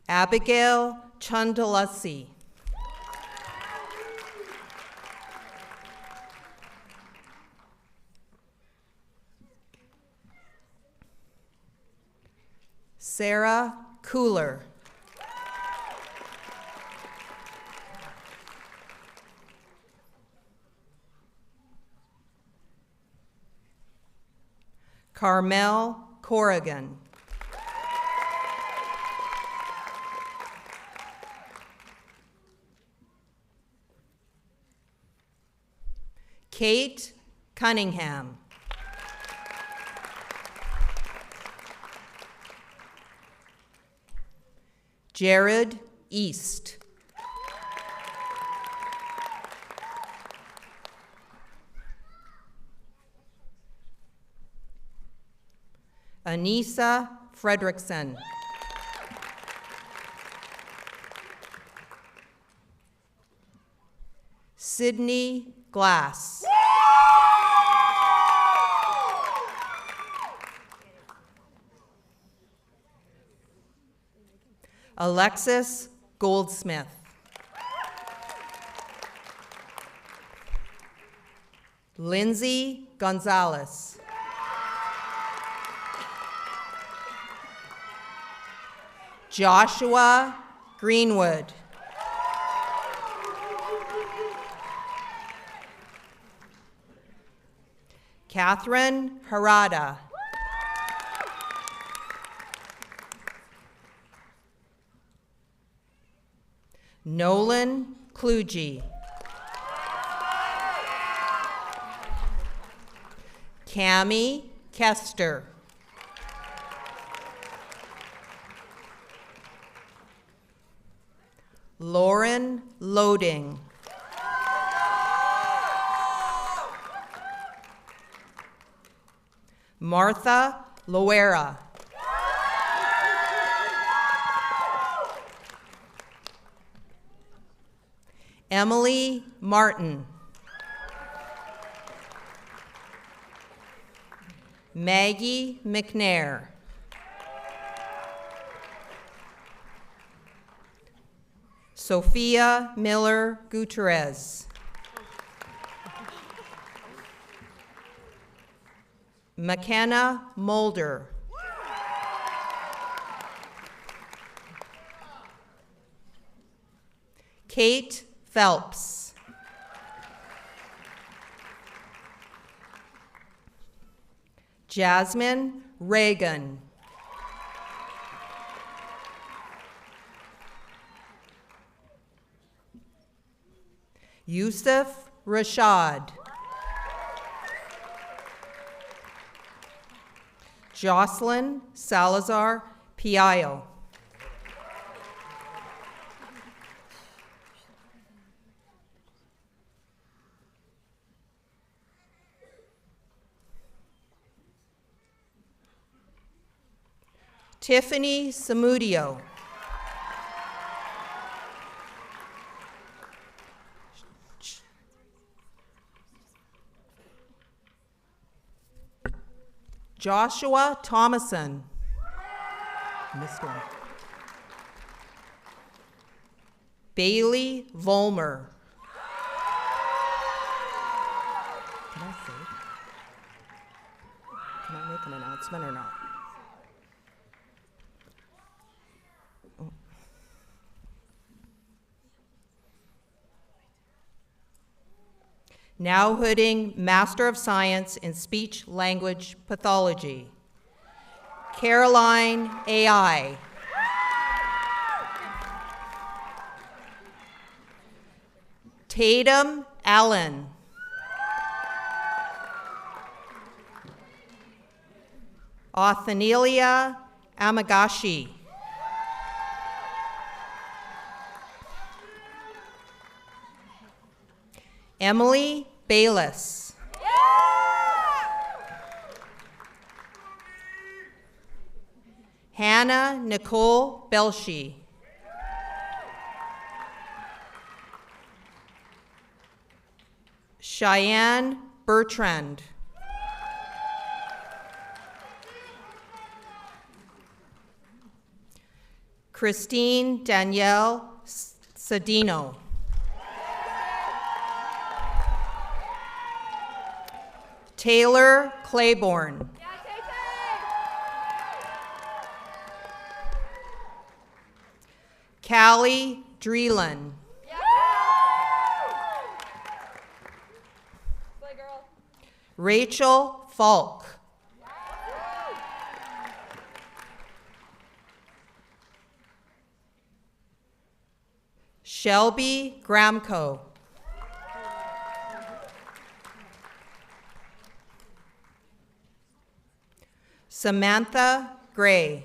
Abigail Chundalasi. Sarah Cooler. Carmel Corrigan. Kate Cunningham. Jared East. Anissa Fredrickson. Sydney Glass. Alexis Goldsmith. Lindsay Gonzalez. Joshua Greenwood. Catherine Harada. Nolan Kluge. Cami Kester. Lauren Loading. Martha Loera. Emily Martin. Maggie McNair. Sophia Miller Gutierrez. McKenna Mulder. Kate Phelps. Jasmine Reagan. Yusuf Rashad. Jocelyn Salazar Piallo. Tiffany Samudio. Joshua Thomason. Missed one. Bailey Volmer. Can I say? Can I make an announcement or not? Now hooding Master of Science in Speech Language Pathology, Caroline AI. Tatum Allen. Othenelia Amagashi. Emily Bayless. Hannah Nicole Belshi. Cheyenne Bertrand. Christine Danielle Cedino. Taylor Claiborne. Callie Dreelan. Rachel Falk. Shelby Gramco. Samantha Gray.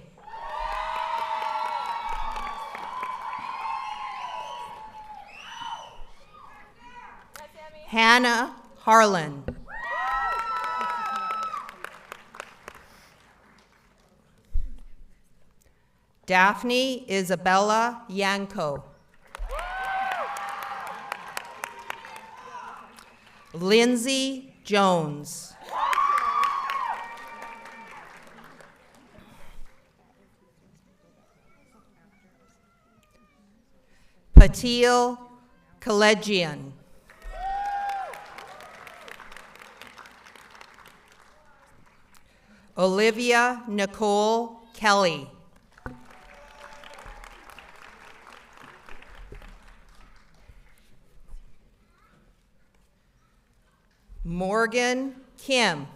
Hannah Harlan. Daphne Isabella Yanko. Lindsay Jones. Patil Kalejian. Olivia Nicole Kelly. Morgan Kim.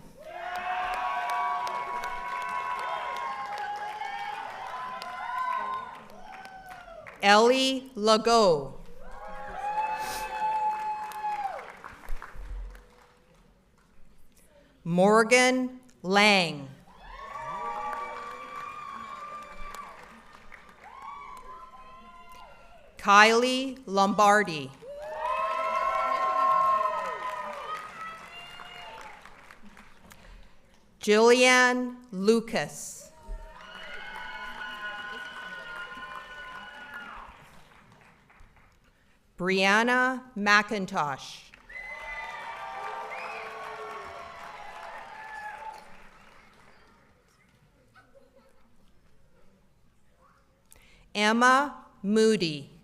Ellie Legault. Morgan Lang. Kylie Lombardi. Jillian Lucas. Brianna McIntosh. Emma Moody.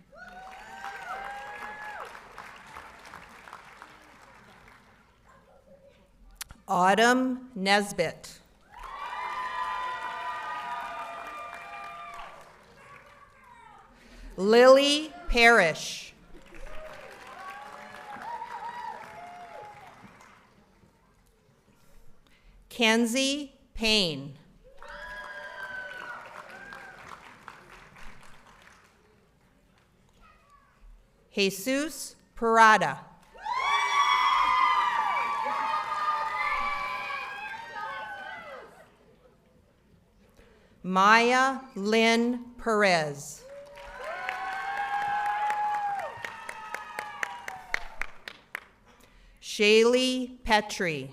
Autumn Nesbitt. Lily Parrish. Kenzie Payne. Jesus Parada. Maya Lynn Perez. Shaylee Petrie.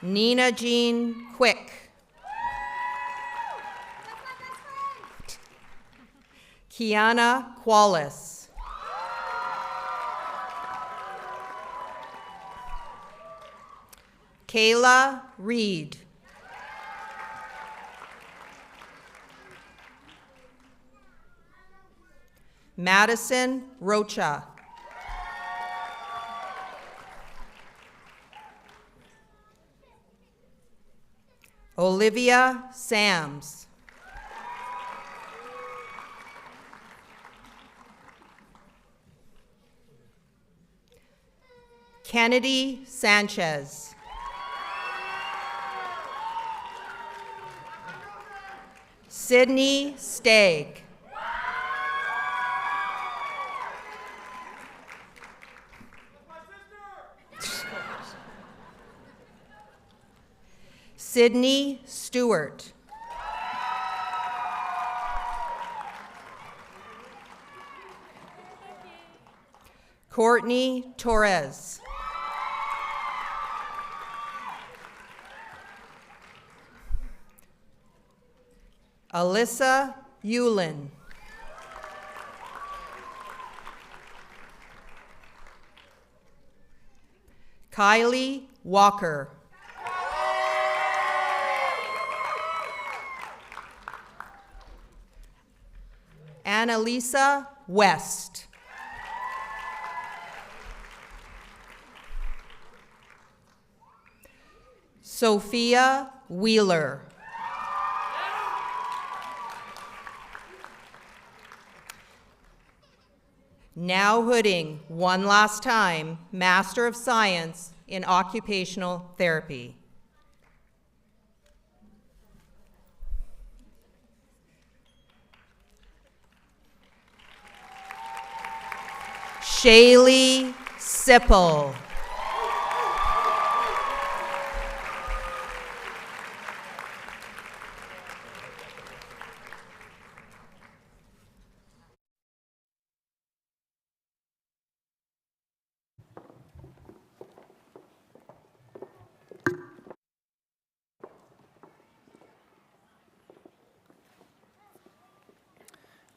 Nina Jean Quick. Kiana Qualis. Kayla Reed. Madison Rocha. Olivia Sams. Kennedy Sanchez. Sydney Stagg. Sydney Stewart. Courtney Torres. Alyssa Yulin. Kylie Walker. Annalisa West. Sophia Wheeler. Now Hooding, one last time, Master of Science in Occupational Therapy. Shaylee Sipple.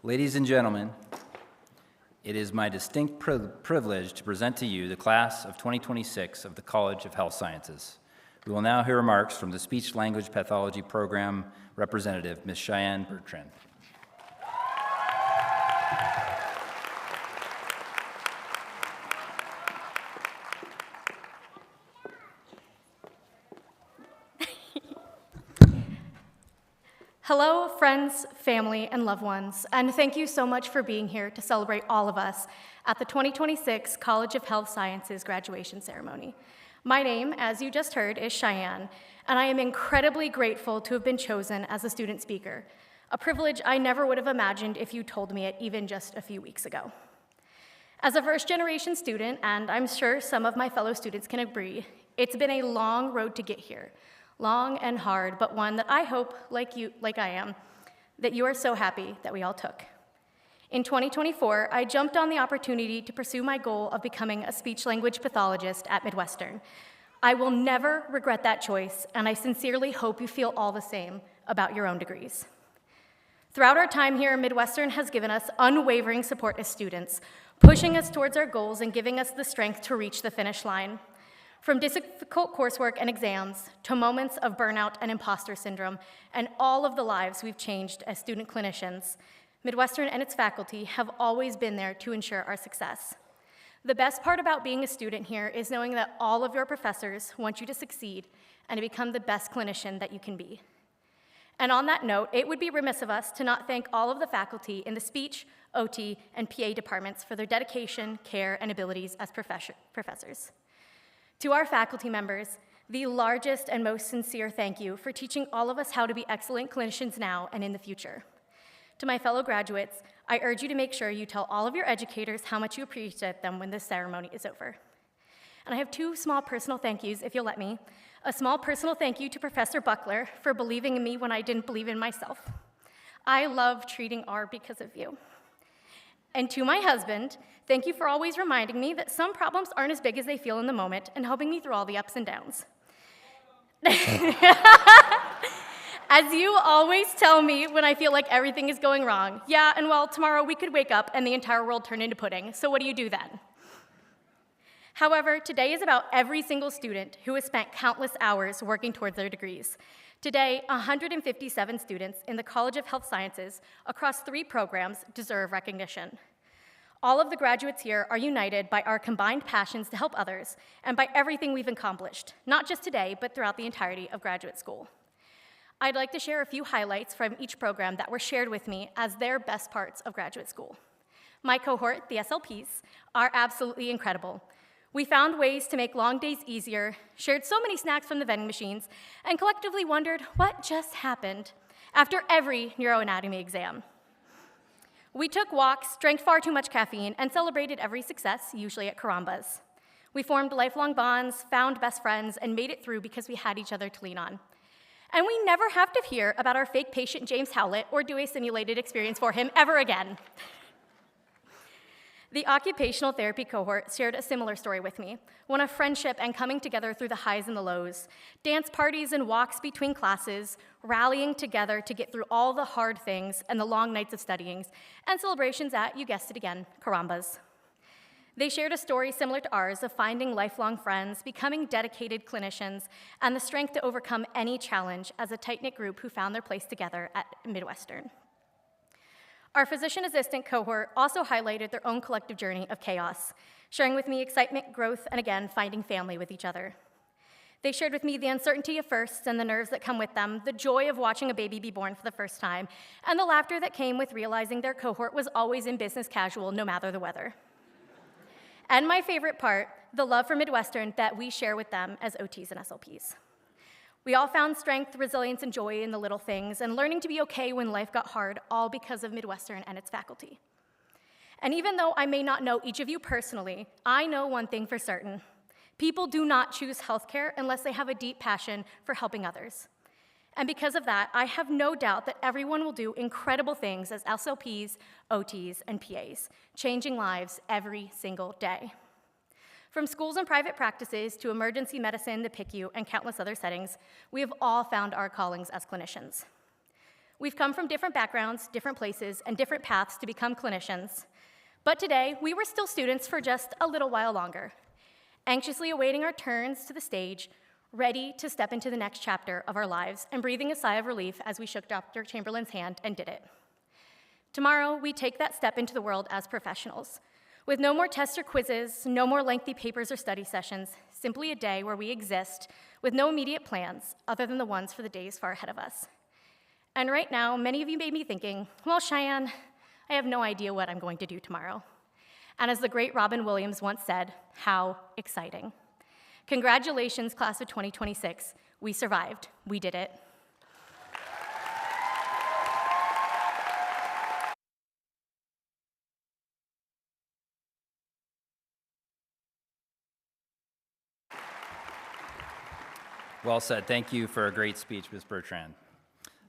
Ladies and gentlemen, it is my distinct privilege to present to you the class of 2026 of the College of Health Sciences. We will now hear remarks from the Speech Language Pathology Program representative, Ms. Cheyenne Bertrand. Hello, friends, family, and loved ones, and thank you so much for being here to celebrate all of us at the 2026 College of Health Sciences graduation ceremony. My name, as you just heard, is Cheyenne, and I am incredibly grateful to have been chosen as a student speaker, a privilege I never would have imagined if you told me it even just a few weeks ago. As a first-generation student, and I'm sure some of my fellow students can agree, it's been a long road to get here. Long and hard, but one that I hope, like I am, that you are so happy that we all took. In 2024, I jumped on the opportunity to pursue my goal of becoming a speech-language pathologist at Midwestern. I will never regret that choice, and I sincerely hope you feel all the same about your own degrees. Throughout our time here, Midwestern has given us unwavering support as students, pushing us towards our goals and giving us the strength to reach the finish line. From difficult coursework and exams to moments of burnout and imposter syndrome and all of the lives we've changed as student clinicians, Midwestern and its faculty have always been there to ensure our success. The best part about being a student here is knowing that all of your professors want you to succeed and to become the best clinician that you can be. And on that note, it would be remiss of us to not thank all of the faculty in the speech, OT, and PA departments for their dedication, care, and abilities as professors. To our faculty members, the largest and most sincere thank you for teaching all of us how to be excellent clinicians now and in the future. To my fellow graduates, I urge you to make sure you tell all of your educators how much you appreciate them when this ceremony is over. And I have two small personal thank yous, if you'll let me. A small personal thank you to Professor Buckler for believing in me when I didn't believe in myself. I love treating R because of you. And to my husband, thank you for always reminding me that some problems aren't as big as they feel in the moment and helping me through all the ups and downs. As you always tell me when I feel like everything is going wrong, yeah, and well, tomorrow we could wake up and the entire world turn into pudding, so what do you do then? However, today is about every single student who has spent countless hours working towards their degrees. Today, 157 students in the College of Health Sciences across 3 programs deserve recognition. All of the graduates here are united by our combined passions to help others and by everything we've accomplished, not just today, but throughout the entirety of graduate school. I'd like to share a few highlights from each program that were shared with me as their best parts of graduate school. My cohort, the SLPs, are absolutely incredible. We found ways to make long days easier, shared so many snacks from the vending machines, and collectively wondered what just happened after every neuroanatomy exam. We took walks, drank far too much caffeine, and celebrated every success, usually at Carambas. We formed lifelong bonds, found best friends, and made it through because we had each other to lean on. And we never have to hear about our fake patient James Howlett or do a simulated experience for him ever again. The occupational therapy cohort shared a similar story with me, one of friendship and coming together through the highs and the lows, dance parties and walks between classes, rallying together to get through all the hard things and the long nights of studying, and celebrations at, you guessed it again, Carambas. They shared a story similar to ours of finding lifelong friends, becoming dedicated clinicians, and the strength to overcome any challenge as a tight-knit group who found their place together at Midwestern. Our physician assistant cohort also highlighted their own collective journey of chaos, sharing with me excitement, growth, and again, finding family with each other. They shared with me the uncertainty of firsts and the nerves that come with them, the joy of watching a baby be born for the first time, and the laughter that came with realizing their cohort was always in business casual, no matter the weather. And my favorite part, the love for Midwestern that we share with them as OTs and SLPs. We all found strength, resilience, and joy in the little things, and learning to be okay when life got hard, all because of Midwestern and its faculty. And even though I may not know each of you personally, I know one thing for certain. People do not choose healthcare unless they have a deep passion for helping others. And because of that, I have no doubt that everyone will do incredible things as SLPs, OTs, and PAs, changing lives every single day. From schools and private practices to emergency medicine, the PICU, and countless other settings, we have all found our callings as clinicians. We've come from different backgrounds, different places, and different paths to become clinicians. But today, we were still students for just a little while longer, anxiously awaiting our turns to the stage, ready to step into the next chapter of our lives, and breathing a sigh of relief as we shook Dr. Chamberlain's hand and did it. Tomorrow, we take that step into the world as professionals, with no more tests or quizzes, no more lengthy papers or study sessions, simply a day where we exist with no immediate plans other than the ones for the days far ahead of us. And right now, many of you may be thinking, well, Cheyenne, I have no idea what I'm going to do tomorrow. And as the great Robin Williams once said, how exciting. Congratulations, class of 2026. We survived. We did it. Well said. Thank you for a great speech, Ms. Bertrand.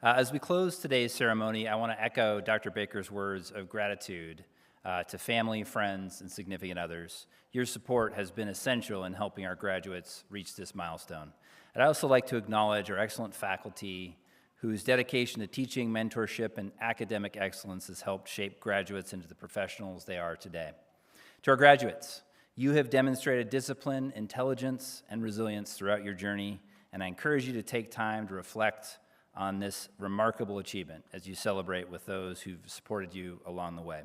As we close today's ceremony, I want to echo Dr. Baker's words of gratitude to family, friends, and significant others. Your support has been essential in helping our graduates reach this milestone. I'd also like to acknowledge our excellent faculty whose dedication to teaching, mentorship, and academic excellence has helped shape graduates into the professionals they are today. To our graduates, you have demonstrated discipline, intelligence, and resilience throughout your journey, and I encourage you to take time to reflect on this remarkable achievement as you celebrate with those who've supported you along the way.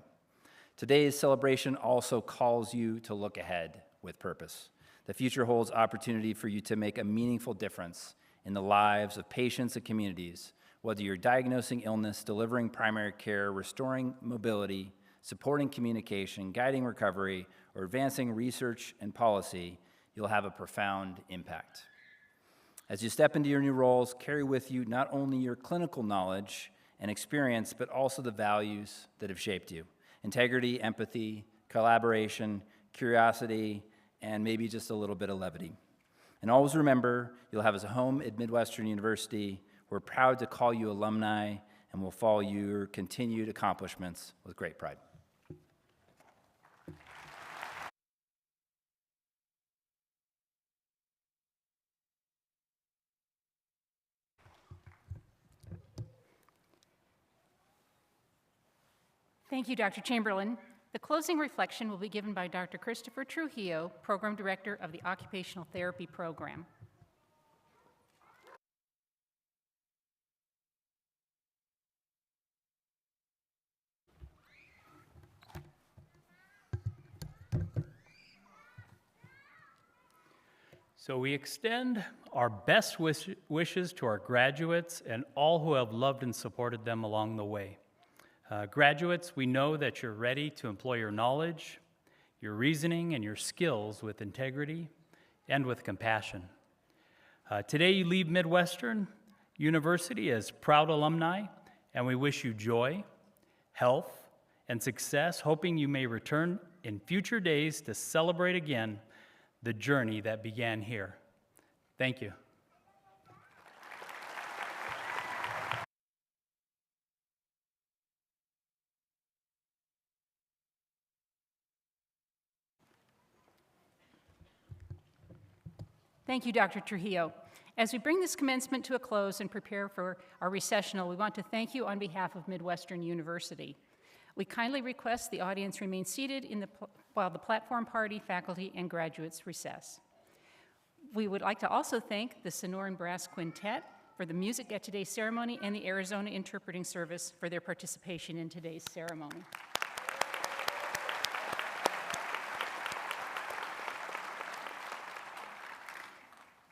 Today's celebration also calls you to look ahead with purpose. The future holds opportunity for you to make a meaningful difference in the lives of patients and communities, whether you're diagnosing illness, delivering primary care, restoring mobility, supporting communication, guiding recovery, or advancing research and policy, you'll have a profound impact. As you step into your new roles, carry with you not only your clinical knowledge and experience, but also the values that have shaped you. Integrity, empathy, collaboration, curiosity, and maybe just a little bit of levity. And always remember, you'll have a home at Midwestern University. We're proud to call you alumni, and we'll follow your continued accomplishments with great pride. Thank you, Dr. Chamberlain. The closing reflection will be given by Dr. Christopher Trujillo, Program Director of the Occupational Therapy Program. So we extend our best wishes to our graduates and all who have loved and supported them along the way. Graduates, we know that you're ready to employ your knowledge, your reasoning, and your skills with integrity and with compassion. Today you leave Midwestern University as proud alumni, and we wish you joy, health, and success, hoping you may return in future days to celebrate again the journey that began here. Thank you. Thank you, Dr. Trujillo. As we bring this commencement to a close and prepare for our recessional, we want to thank you on behalf of Midwestern University. We kindly request the audience remain seated while the platform party, faculty, and graduates recess. We would like to also thank the Sonoran Brass Quintet for the music at today's ceremony and the Arizona Interpreting Service for their participation in today's ceremony.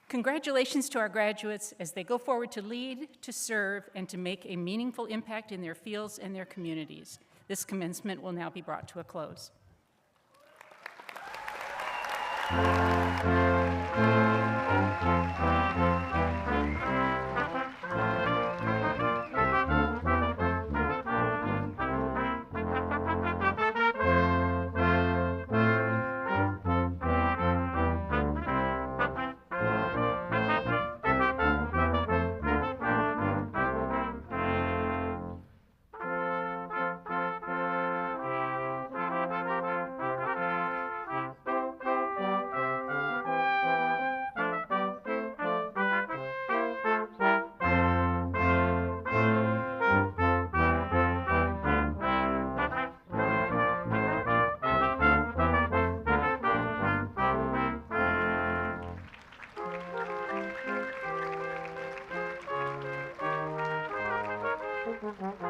Congratulations to our graduates as they go forward to lead, to serve, and to make a meaningful impact in their fields and their communities. This commencement will now be brought to a close. Mm-hmm.